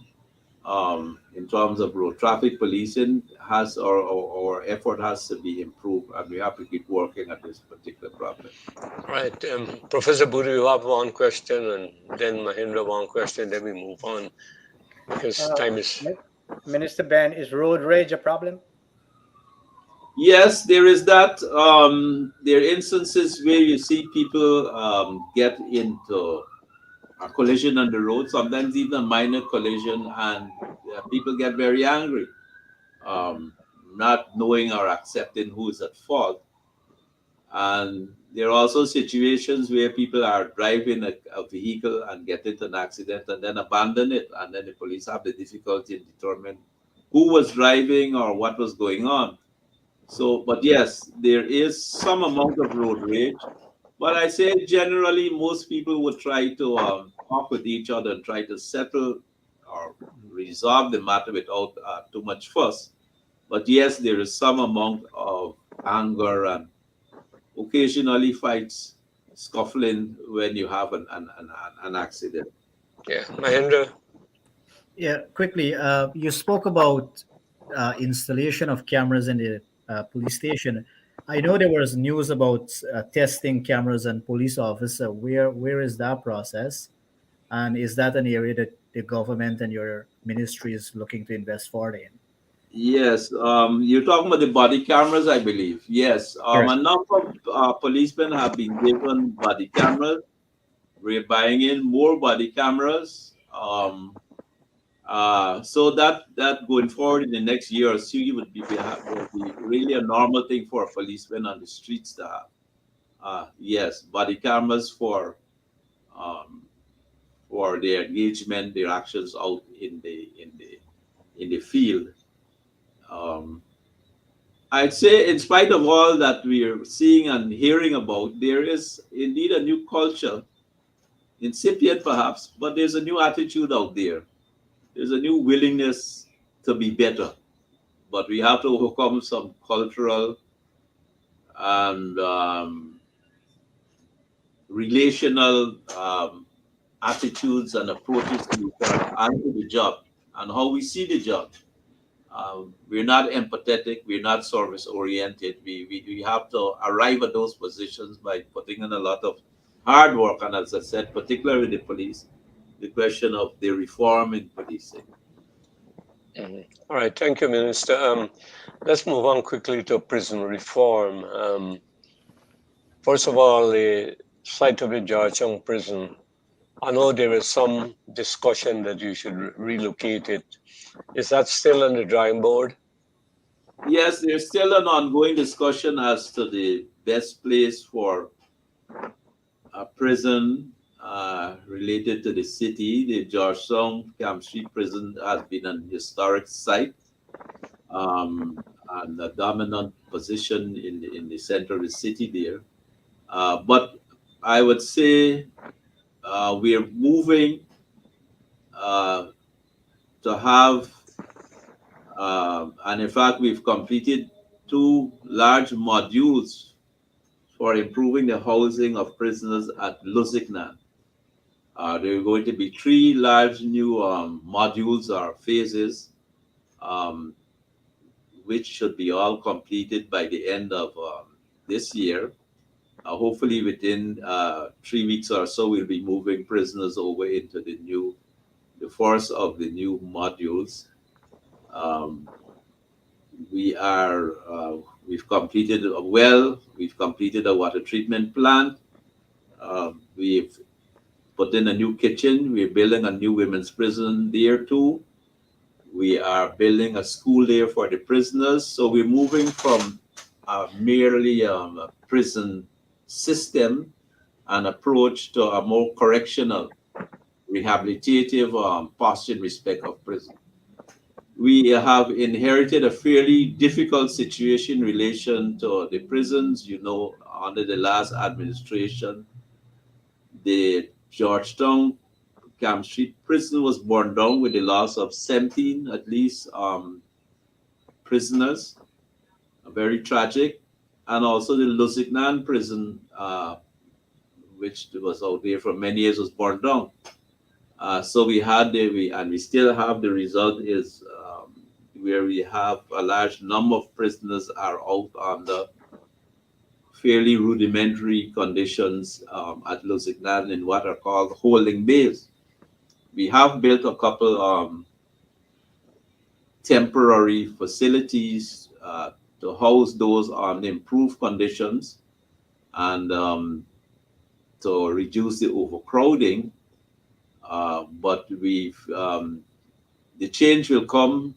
in terms of road traffic policing has our effort has to be improved, and we have to keep working at this particular problem. Right. Professor Buri, you have one question, and then Mahindra one question, then we move on because Uh, time is. Minister Ben, is road rage a problem? Yes, there is that. There are instances where you see people get into a collision on the road, sometimes even a minor collision, and people get very angry, um, not knowing or accepting who is at fault. And there are also situations where people are driving a vehicle and get into an accident and then abandon it, and then the police have the difficulty in determining who was driving or what was going on. So, but yes, there is some amount of road rage. But I say generally, most people would try to talk with each other and try to settle or resolve the matter without too much fuss. But yes, there is some amount of anger and occasionally fights, scuffling when you have an accident. Yeah, Mahindra. Yeah, quickly, you spoke about installation of cameras in the police station. I know there was news about testing cameras and police officer. Where is that process? And is that an area that the government and your ministry is looking to invest further in? Yes, you're talking about the body cameras, I believe. Yes, a Correct. number of policemen have been given body cameras. We're buying in more body cameras. So that going forward in the next year or two, you will be really a normal thing for a policeman on the streets to have. Yes, body cameras um, for their engagement, their actions out in the field. Um, I'd say, in spite of all that we're seeing and hearing about, there is indeed a new culture, incipient perhaps, but there's a new attitude out there. There's a new willingness to be better, but we have to overcome some cultural and relational attitudes and approaches to the job and to the job and how we see the job. We're not empathetic. We're not service oriented. We have to arrive at those positions by putting in a lot of hard work. And as I said, particularly the police, the question of the reform in policing. All right, thank you, Minister. Let's move on quickly to prison reform. First of all, the site of the Georgetown prison. I know there is some discussion that you should relocate it. Is that still on the drawing board? Yes, there's still an ongoing discussion as to the best place for a prison related to the city. The Georgetown Camp Street prison has been an historic site and a dominant position in the center of the city there. But I would say we're moving uh, to have, and in fact, we've completed two large modules for improving the housing of prisoners at Lusignan. There are going to be three large new modules or phases, um, which should be all completed by the end of this year. Hopefully, within 3 weeks or so, we'll be moving prisoners over into the first of the new modules. Um, we are, we've completed a well, we've completed a water treatment plant, we've put in a new kitchen, we're building a new women's prison there too. We are building a school there for the prisoners. So we're moving from merely a prison system and approach to a more correctional, rehabilitative posture in respect of prison. We have inherited a fairly difficult situation in relation to the prisons. You know, under the last administration, the Georgetown Camp Street prison was burned down with the loss of 17, at least, prisoners. Very tragic. And also the Lusignan prison, which was out there for many years, was burned down. So we had and we still have the result is where we have a large number of prisoners are out under fairly rudimentary conditions at Lusignan in what are called holding bays. We have built a couple temporary facilities to house those on improved conditions and to reduce the overcrowding. But the change will come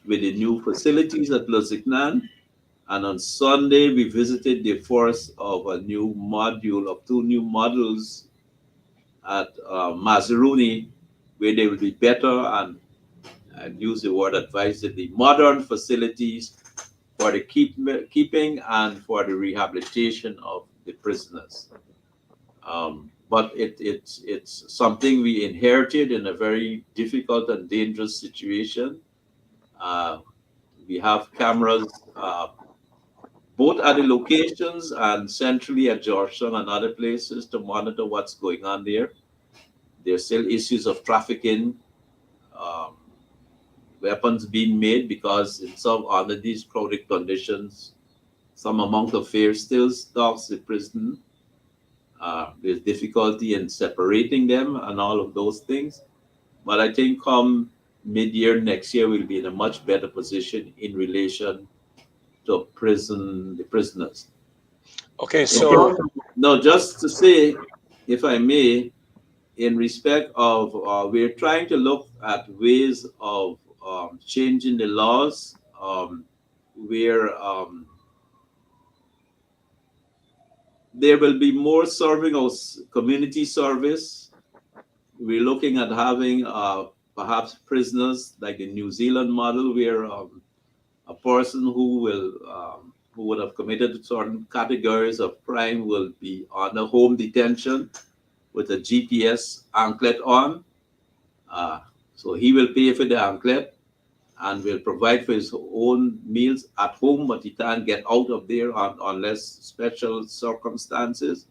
with the new facilities at Lusignan. And on Sunday, we visited the first of a new module, of two new modules at Mazaruni, where they will be better and use the word advisedly, modern facilities for the keeping and for the rehabilitation of the prisoners. But it's something we inherited in a very difficult and dangerous situation. We have cameras both at the locations and centrally at Georgetown and other places to monitor what's going on there. There's still issues of trafficking, um, weapons being made because in some under these crowded conditions, some amount of fear still stalks the prison. There's difficulty in separating them and all of those things. But I think come mid-year next year, we'll be in a much better position in relation to the prisoners. Okay, so No, just to say, if I may, in respect of, we're trying to look at ways of changing the laws where there will be more serving of community service. We're looking at having perhaps prisoners like the New Zealand model, where a person who would have committed certain categories of crime will be on a home detention with a GPS anklet on. Uh, so he will pay for the anklet and will provide for his own meals at home, but he can't get out of there unless special circumstances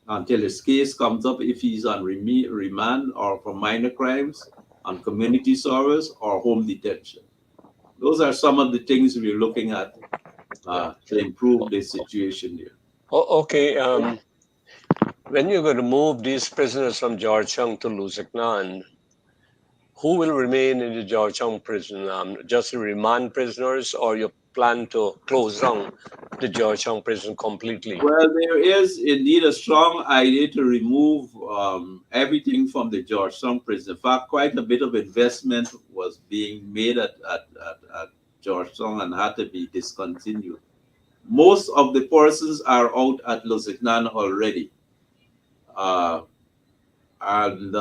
until his case comes up if he's on remand or for minor crimes. on community service or home detention. Those are some of the things we're looking at Yeah. to improve the situation there. Okay. When you're going to move these prisoners from Georgetown to Lusignan, who will remain in the Georgetown prison? Just the remand prisoners, or you plan to close down the Georgetown prison completely? Well, there is indeed a strong idea to remove everything from the Georgetown prison. In fact, quite a bit of investment was being made at Georgetown and had to be discontinued. Most of the persons are out at Lusignan already. Uh, and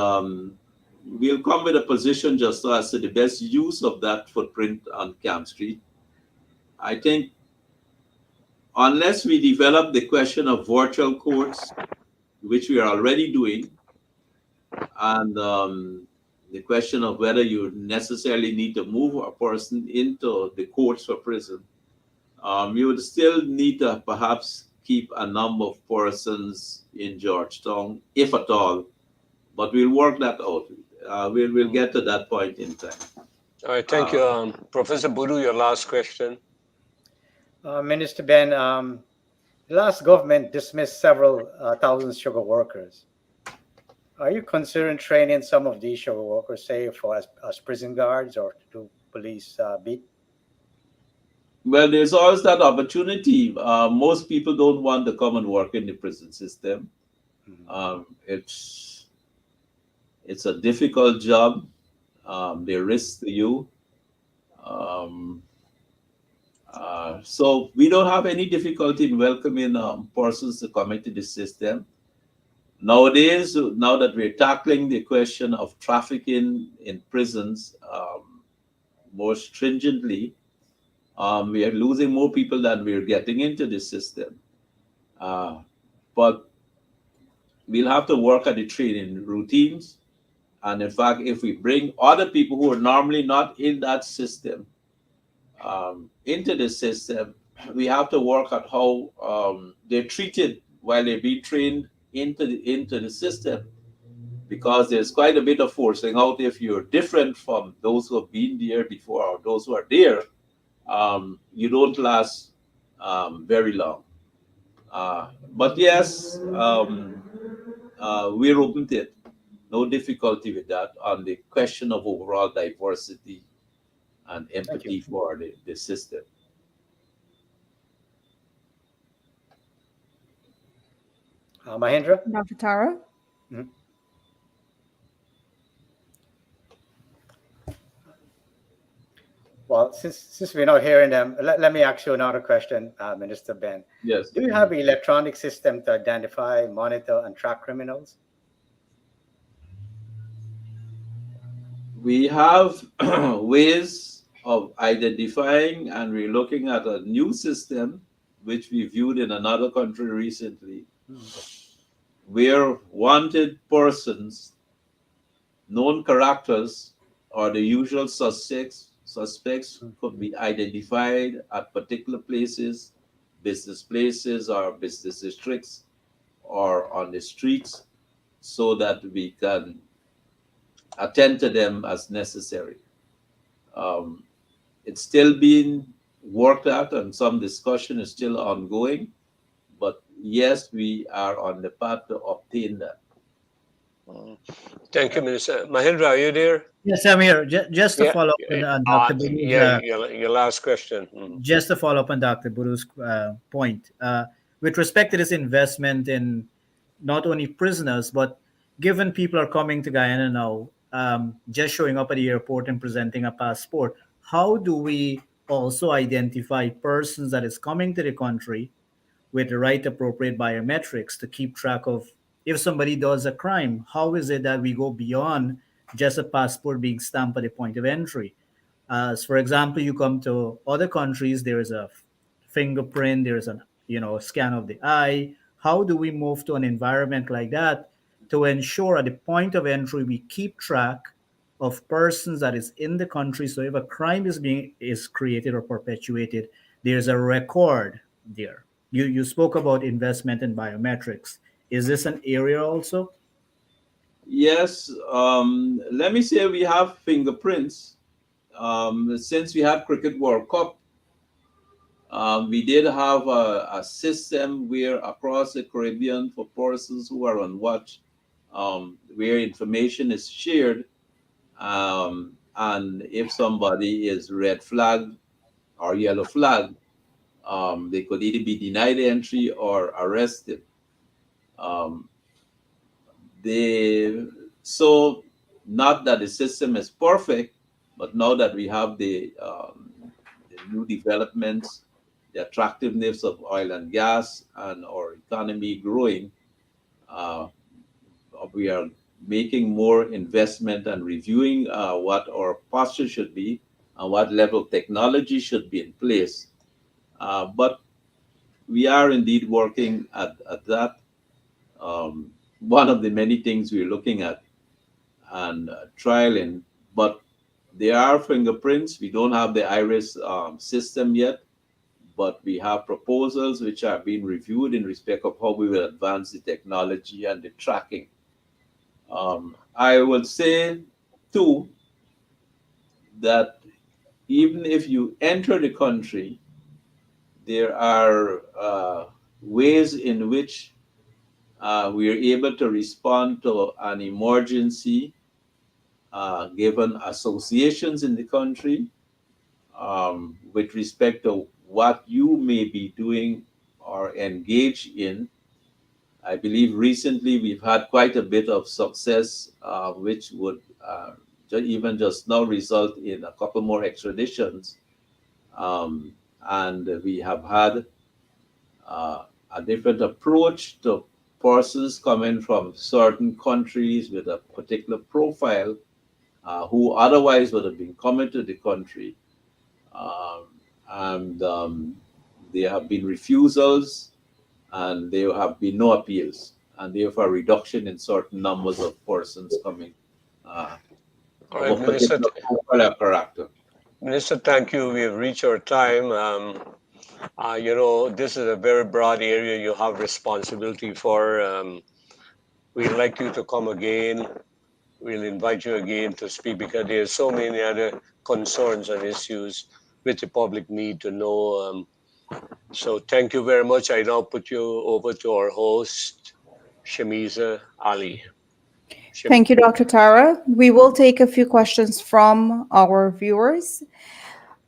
we'll come with a position just as to the best use of that footprint on Camp Street. I think unless we develop the question of virtual courts, which we are already doing, and the question of whether you necessarily need to move a person into the courts for prison, you would still need to perhaps keep a number of persons in Georgetown, if at all, but we'll work that out. We'll get to that point in time. All right, thank you. Professor Buru, your last question. Minister Benn, the last government dismissed several thousand sugar workers. Are you considering training some of these sugar workers, say, for as prison guards or to do police beat? Well, there's always that opportunity. Most people don't want to come and work in the prison system. It's a difficult job. They risk to you. So we don't have any difficulty in welcoming persons to come into the system. Nowadays, now that we're tackling the question of trafficking in prisons more stringently, we are losing more people than we're getting into the system. But we'll have to work at the training routines. And in fact, if we bring other people who are normally not in that system into the system, we have to work at how they're treated while they're being trained into the system, because there's quite a bit of forcing out. If you're different from those who have been there before or those who are there, you don't last very long. But yes, we're open to it. No difficulty with that on the question of overall diversity and empathy for the system. Mahendra? Dr. Tara? Mhm. Well, since we're not hearing them, let me ask you another question, Minister Benn. Yes. Do you have an electronic system to identify, monitor, and track criminals? We have ways of identifying, and we're looking at a new system which we viewed in another country recently, where wanted persons, known characters, or the usual suspects could be identified at particular places, places or business districts, or on the streets, so that we can attend to them as necessary. It's still being worked out, and some discussion is still ongoing. But yes, we are on the path to obtain that. Thank you, Minister. Mahendra, are you there? Yes, I'm here. Just to follow up on Dr. Buru's, your last question. just to follow up on Dr. Buru's point, with respect to this investment in not only prisoners, but given people are coming to Guyana now, just showing up at the airport and presenting a passport, how do we also identify persons that is coming to the country with the right appropriate biometrics to keep track of if somebody does a crime? How is it that we go beyond just a passport being stamped at the point of entry? As for example, you come to other countries, there is a fingerprint, there is a scan of the eye. How do we move to an environment like that to ensure at the point of entry we keep track of persons that is in the country? So if a crime is created or perpetuated, there's a record there. You spoke about investment in biometrics. Is this an area also? Yes, let me say we have fingerprints. Since we had Cricket World Cup, we did have a system where across the Caribbean for persons who are on watch, where information is shared, and if somebody is red flagged or yellow flagged, they could either be denied entry or arrested. Um, they so not that the system is perfect, but now that we have the new developments, the attractiveness of oil and gas, and our economy growing, uh, we are making more investment and reviewing what our posture should be and what level of technology should be in place. But we are indeed working at that. Um, One of the many things we're looking at and trialing, but there are fingerprints. We don't have the iris system yet, but we have proposals which are being reviewed in respect of how we will advance the technology and the tracking. I would say, too, that even if you enter the country, there are ways in which we are able to respond to an emergency given associations in the country with respect to what you may be doing or engage in. I believe recently we've had quite a bit of success, which would even just now result in a couple more extraditions. Um, and we have had a different approach to persons coming from certain countries with a particular profile who otherwise would have been coming to the country. Um, and there have been refusals and there have been no appeals, and therefore a reduction in certain numbers of persons coming uh, All of right, a particular profile or character. Minister, thank you. We have reached our time. This is a very broad area you have responsibility for. We'd like you to come again. We'll invite you again to speak because there's so many other concerns and issues which the public need to know. So thank you very much. I now put you over to our host, Shamiza Ali. Thank you, Dr. Tara. We will take a few questions from our viewers.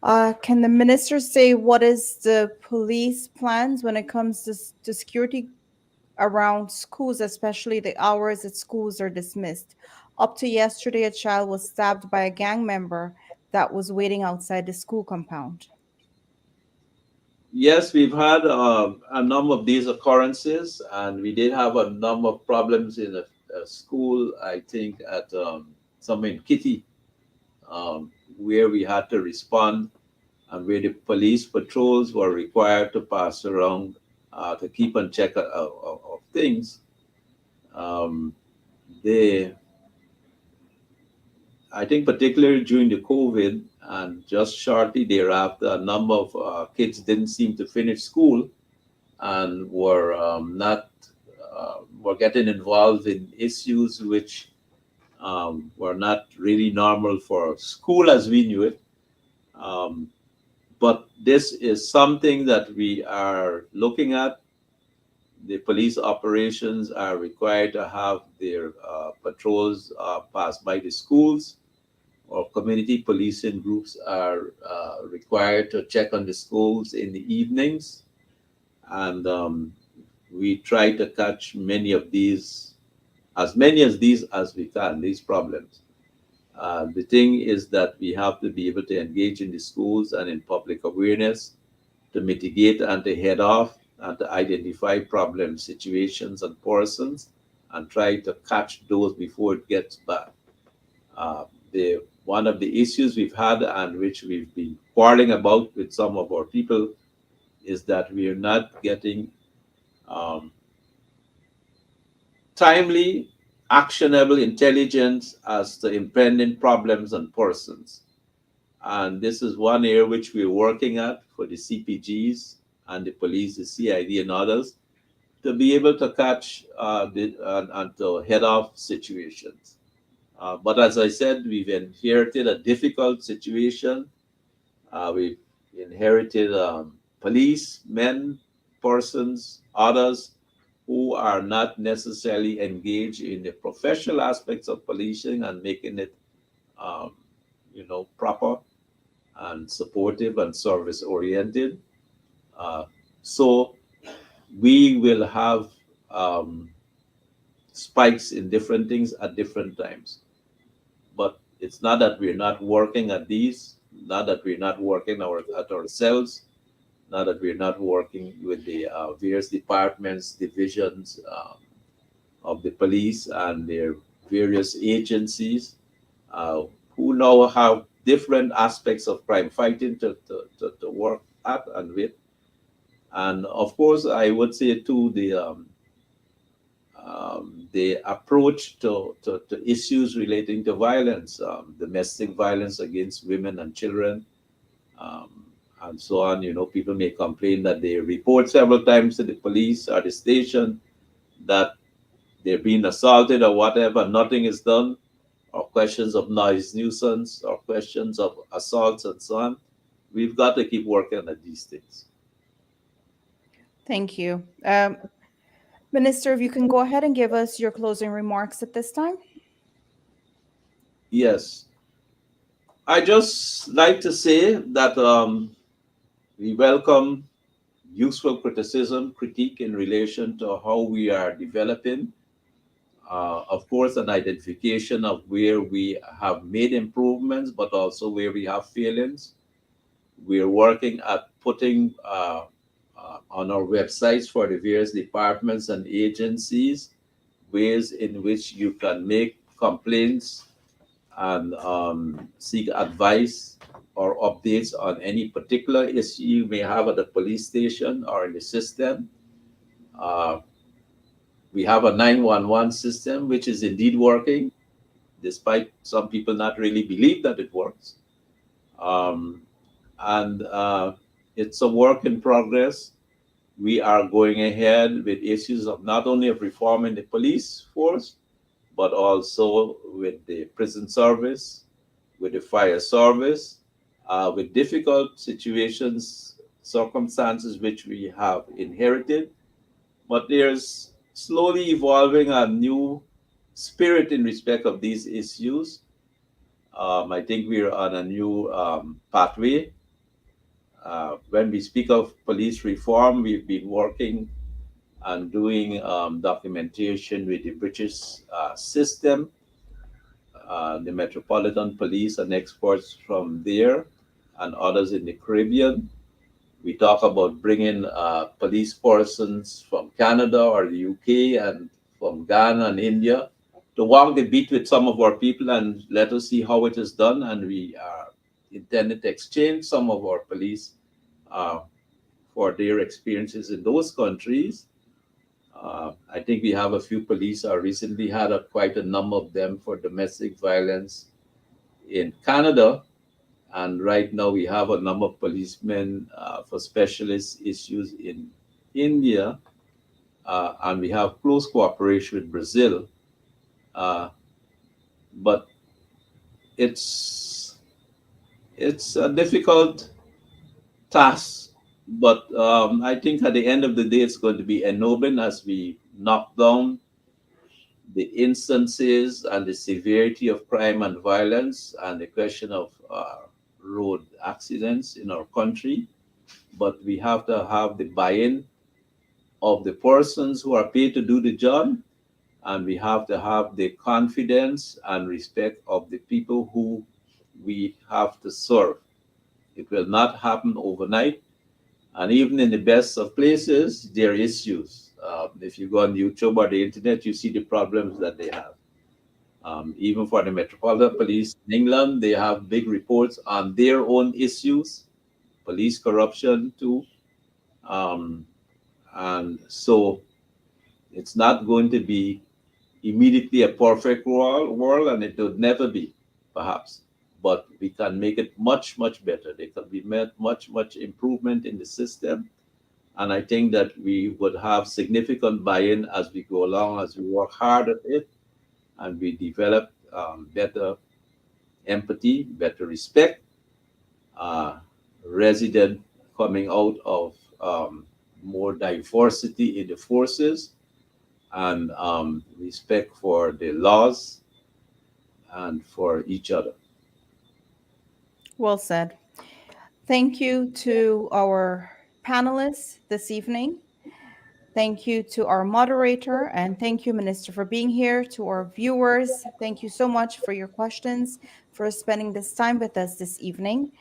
Can the minister say what is the police plans when it comes to security around schools, especially the hours that schools are dismissed? Up to yesterday, a child was stabbed by a gang member that was waiting outside the school compound. Yes, we've had a number of these occurrences, and we did have a number of problems in a school, I think, at somewhere in Kitty, where we had to respond and where the police patrols were required to pass around to keep on check of things. Um, they, I think, particularly during the COVID and just shortly thereafter, a number of kids didn't seem to finish school and were not were getting involved in issues which were not really normal for school as we knew it. Um, but this is something that we are looking at. The police operations are required to have their patrols pass by the schools, or community policing groups are required to check on the schools in the evenings. And we try to catch many of these, as many as these as we can, these problems. The thing is that we have to be able to engage in the schools and in public awareness to mitigate and to head off and to identify problem situations and persons and try to catch those before it gets bad. Uh, One of the issues we've had and which we've been quarreling about with some of our people is that we are not getting um, timely, actionable intelligence as to impending problems and persons. And this is one area which we're working at for the CPGs and the police, the CID, and others to be able to catch and to head off situations. But as I said, we've inherited a difficult situation. We've inherited police, men, persons, others who are not necessarily engaged in the professional aspects of policing and making it, um, proper and supportive and service oriented. Uh, so we will have um, spikes in different things at different times. But it's not that we're not working at these, not that we're not working at ourselves, not that we're not working with the various departments, divisions of the police and their various agencies uh, who now have different aspects of crime fighting to work at and with. And of course, I would say too, the approach to issues relating to violence, domestic violence against women and children, um, and so on. People may complain that they report several times to the police or the station that they're being assaulted or whatever, nothing is done, or questions of noise nuisance, or questions of assaults and so on. We've got to keep working at these things. Thank you. Minister, if you can go ahead and give us your closing remarks at this time. Yes, I just like to say that we welcome useful criticism, critique in relation to how we are developing. Of course, an identification of where we have made improvements, but also where we have failings. We're working at putting on our websites for the various departments and agencies ways in which you can make complaints and seek advice or updates on any particular issue you may have at the police station or in the system. Uh, we have a 911 system which is indeed working, despite some people not really believe that it works. Um, and it's a work in progress. We are going ahead with issues of not only of reforming the police force, but also with the prison service, with the fire service, with difficult situations, circumstances which we have inherited. But there's slowly evolving a new spirit in respect of these issues. I think we're on a new pathway. When we speak of police reform, we've been working and doing documentation with the British system, the Metropolitan Police and experts from there, and others in the Caribbean. We talk about bringing police persons from Canada or the UK and from Ghana and India to walk the beat with some of our people and let us see how it is done. And we are intended to exchange some of our police uh, for their experiences in those countries. I think we have a few police. I recently had quite a number of them for domestic violence in Canada. And right now we have a number of policemen for specialist issues in India. And we have close cooperation with Brazil. Uh, but it's it's a difficult task. But I think at the end of the day, it's going to be ennobling as we knock down the instances and the severity of crime and violence and the question of road accidents in our country. But we have to have the buy-in of the persons who are paid to do the job, and we have to have the confidence and respect of the people who we have to serve. It will not happen overnight. And even in the best of places, there are issues. If you go on YouTube or the internet, you see the problems that they have. Even for the Metropolitan Police in England, they have big reports on their own issues, police corruption too. Um, and so it's not going to be immediately a perfect world, and it would never be, perhaps. But we can make it much, much better. There can be much, much improvement in the system. And I think that we would have significant buy-in as we go along, as we work hard at it, and we develop better empathy, better respect, uh, resident coming out of more diversity in the forces, and respect for the laws and for each other. Well said. Thank you to our panelists this evening. Thank you to our moderator, and thank you, Minister, for being here. To our viewers, thank you so much for your questions, for spending this time with us this evening.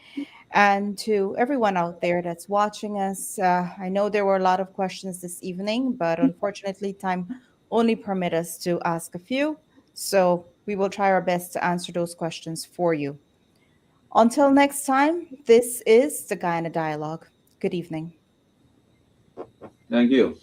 And to everyone out there that's watching us, I know there were a lot of questions this evening, but unfortunately, time only permit us to ask a few. So we will try our best to answer those questions for you. Until next time, this is the Guyana Dialogue. Good evening. Thank you.